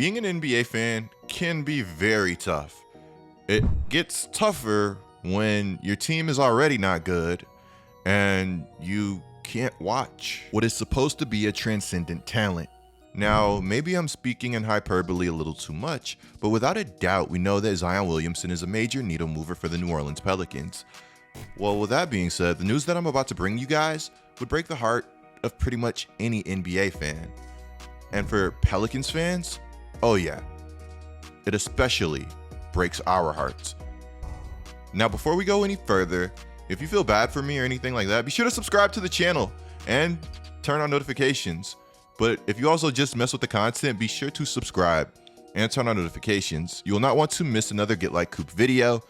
Being an NBA fan can be very tough. It gets tougher when your team is already not good and you can't watch what is supposed to be a transcendent talent. Now, maybe I'm speaking in hyperbole a little too much, but without a doubt, we know that Zion Williamson is a major needle mover for the New Orleans Pelicans. Well, with that being said, the news that I'm about to bring you guys would break the heart of pretty much any NBA fan. And for Pelicans fans, oh yeah, it especially breaks our hearts. Now, before we go any further, if you feel bad for me or anything like that, be sure to subscribe to the channel and turn on notifications. But if you also just mess with the content, be sure to subscribe and turn on notifications. You will not want to miss another Get Like Coop video,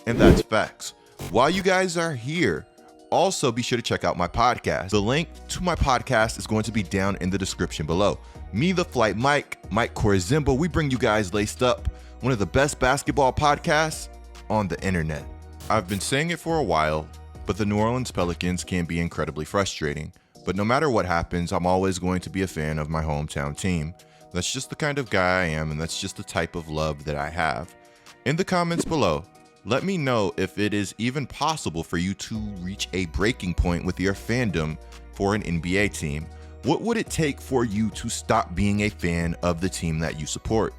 and that's facts. While you guys are here, also be sure to check out my podcast. The link to my podcast is going to be down in the description below. Me, the Flight Mike Corzimbo, we bring you guys Laced Up, one of the best basketball podcasts on the internet. I've been saying it for a while, but the New Orleans Pelicans can be incredibly frustrating. But no matter what happens, I'm always going to be a fan of my hometown team. That's just the kind of guy I am, and that's just the type of love that I have. In the comments below, let me know if it is even possible for you to reach a breaking point with your fandom for an NBA team. What would it take for you to stop being a fan of the team that you support?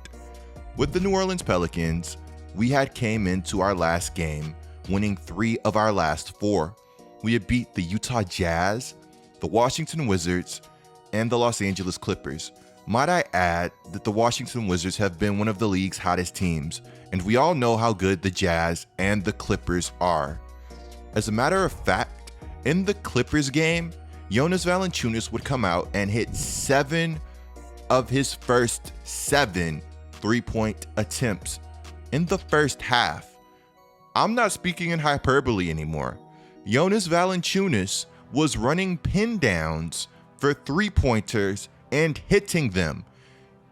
With the New Orleans Pelicans, we had came into our last game winning 3 of our last 4. We had beat the Utah Jazz, the Washington Wizards, and the Los Angeles Clippers. Might I add that the Washington Wizards have been one of the league's hottest teams, and we all know how good the Jazz and the Clippers are. As a matter of fact, in the Clippers game, Jonas Valanciunas would come out and hit 7 of his first 7 3-point attempts in the first half. I'm not speaking in hyperbole anymore. Jonas Valanciunas was running pin downs for 3-pointers and hitting them.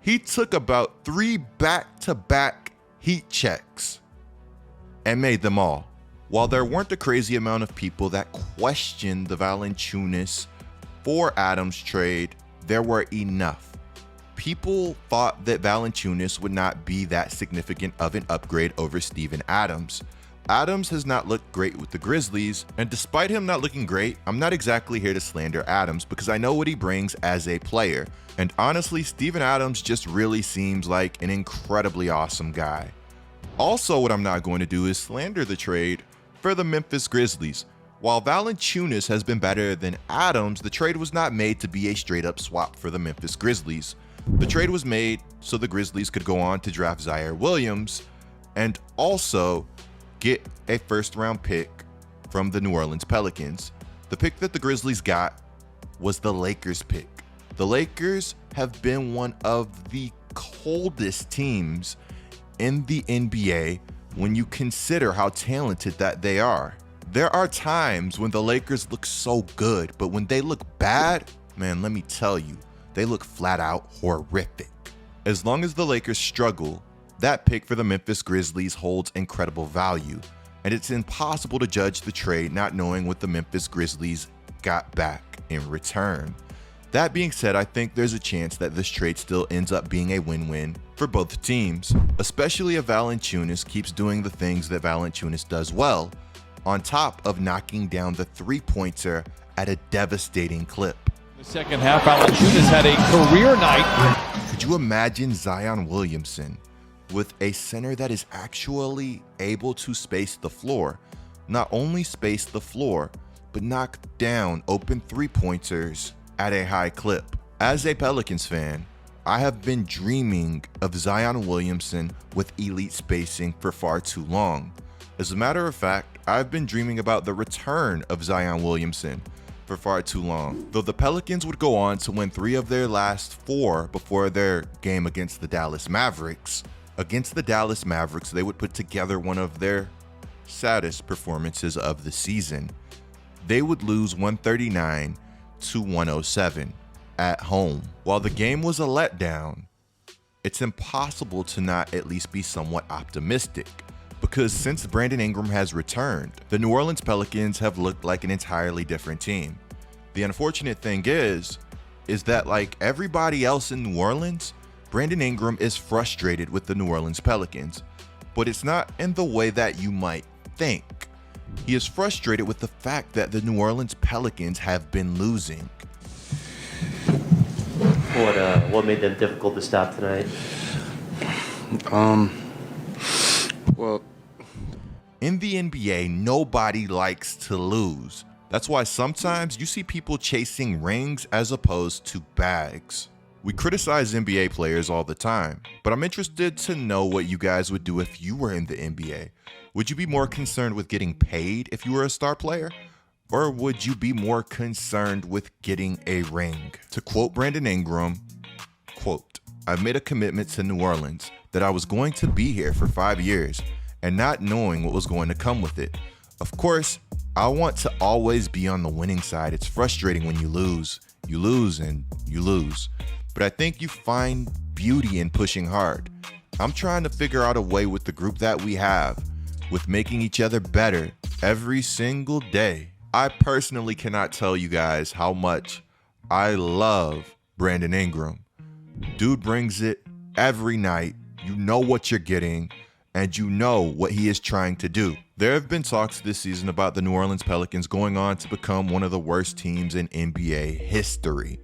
He took about 3 back-to-back heat checks and made them all. While there weren't a crazy amount of people that questioned the Valanciunas for Adams trade, there were enough. People thought that Valanciunas would not be that significant of an upgrade over Steven Adams. Adams has not looked great with the Grizzlies, and despite him not looking great, I'm not exactly here to slander Adams because I know what he brings as a player. And honestly, Steven Adams just really seems like an incredibly awesome guy. Also, what I'm not going to do is slander the trade for the Memphis Grizzlies. While Valanciunas has been better than Adams, the trade was not made to be a straight up swap for the Memphis Grizzlies. The trade was made so the Grizzlies could go on to draft Zion Williamson and also get a first-round pick from the New Orleans Pelicans. The pick that the Grizzlies got was the Lakers pick. The Lakers have been one of the coldest teams in the NBA when you consider how talented that they are. There are times when the Lakers look so good, but when they look bad, man, let me tell you, they look flat out horrific. As long as the Lakers struggle, that pick for the Memphis Grizzlies holds incredible value, and it's impossible to judge the trade not knowing what the Memphis Grizzlies got back in return. That being said, I think there's a chance that this trade still ends up being a win-win for both teams, especially if Valanciunas keeps doing the things that Valanciunas does well, on top of knocking down the 3-pointer at a devastating clip. The second half, Valanciunas had a career night. Could you imagine Zion Williamson with a center that is actually able to space the floor? Not only space the floor, but knock down open 3-pointers at a high clip. As a Pelicans fan, I have been dreaming of Zion Williamson with elite spacing for far too long. As a matter of fact, I've been dreaming about the return of Zion Williamson for far too long. Though the Pelicans would go on to win 3 of their last 4 before their game against the Dallas Mavericks. Against the Dallas Mavericks, they would put together one of their saddest performances of the season. They would lose 139 to 107 at home. While the game was a letdown, it's impossible to not at least be somewhat optimistic, because since Brandon Ingram has returned, the New Orleans Pelicans have looked like an entirely different team. The unfortunate thing is that like everybody else in New Orleans, Brandon Ingram is frustrated with the New Orleans Pelicans, but it's not in the way that you might think. He is frustrated with the fact that the New Orleans Pelicans have been losing. What made them difficult to stop tonight? Well, in the NBA, nobody likes to lose. That's why sometimes you see people chasing rings as opposed to bags. We criticize NBA players all the time, but I'm interested to know what you guys would do if you were in the NBA. Would you be more concerned with getting paid if you were a star player? Or would you be more concerned with getting a ring? To quote Brandon Ingram, quote, "I've made a commitment to New Orleans that I was going to be here for 5 years and not knowing what was going to come with it. Of course, I want to always be on the winning side. It's frustrating when you lose. You lose and you lose. But I think you find beauty in pushing hard. I'm trying to figure out a way with the group that we have, with making each other better every single day." I personally cannot tell you guys how much I love Brandon Ingram. Dude brings it every night. You know what you're getting, and you know what he is trying to do. There have been talks this season about the New Orleans Pelicans going on to become one of the worst teams in NBA history.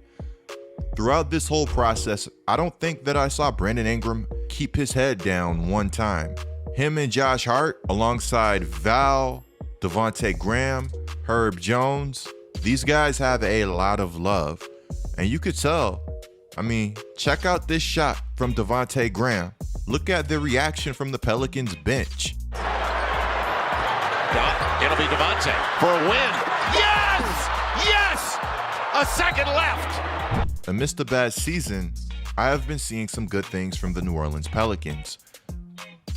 Throughout this whole process, I don't think that I saw Brandon Ingram keep his head down one time. Him and Josh Hart, alongside Val, Devontae Graham, Herb Jones, these guys have a lot of love. And you could tell. I mean, check out this shot from Devontae Graham. Look at the reaction from the Pelicans bench. It'll be Devontae for a win. Yes! Yes! A second left. Amidst a bad season, I have been seeing some good things from the New Orleans Pelicans.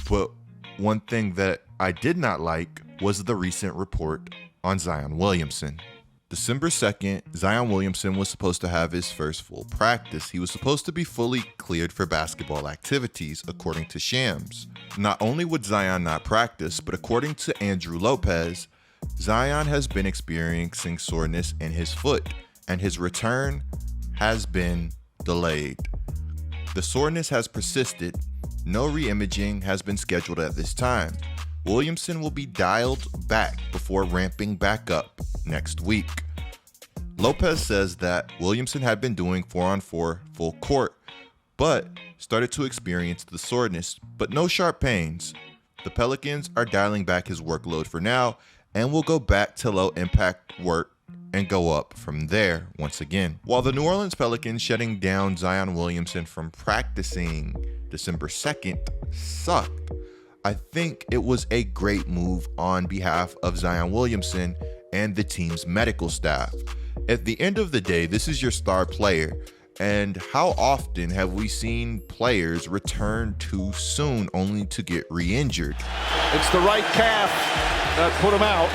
But one thing that I did not like was the recent report on Zion Williamson. December 2nd, Zion Williamson was supposed to have his first full practice. He was supposed to be fully cleared for basketball activities, according to Shams. Not only would Zion not practice, but according to Andrew Lopez, Zion has been experiencing soreness in his foot, and his return has been delayed. The soreness has persisted. No re-imaging has been scheduled at this time. Williamson will be dialed back before ramping back up next week. Lopez says that Williamson had been doing 4-on-4 full court, but started to experience the soreness, but no sharp pains. The Pelicans are dialing back his workload for now and will go back to low impact work and go up from there once again. While the New Orleans Pelicans shutting down Zion Williamson from practicing December 2nd sucked, I think it was a great move on behalf of Zion Williamson and the team's medical staff. At the end of the day, this is your star player, and how often have we seen players return too soon only to get re-injured? It's the right calf that put him out.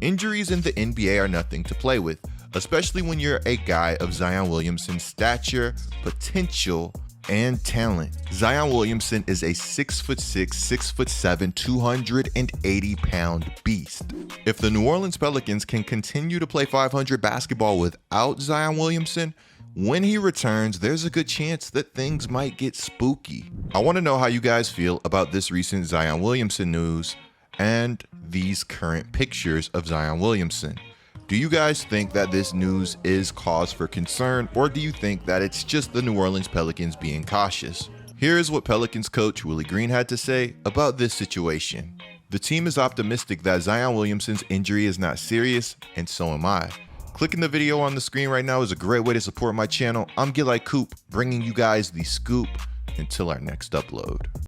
Injuries in the NBA are nothing to play with, especially when you're a guy of Zion Williamson's stature, potential, and talent. Zion Williamson is a 6'6", 6'7", 280-pound beast. If the New Orleans Pelicans can continue to play 500 basketball without Zion Williamson, when he returns, there's a good chance that things might get spooky. I want to know how you guys feel about this recent Zion Williamson news and these current pictures of Zion Williamson. Do you guys think that this news is cause for concern, or do you think that it's just the New Orleans Pelicans being cautious? Here is what Pelicans coach Willie Green had to say about this situation. The team is optimistic that Zion Williamson's injury is not serious, and so am I. Clicking the video on the screen right now is a great way to support my channel. I'm GETLIKECOOP, bringing you guys the scoop until our next upload.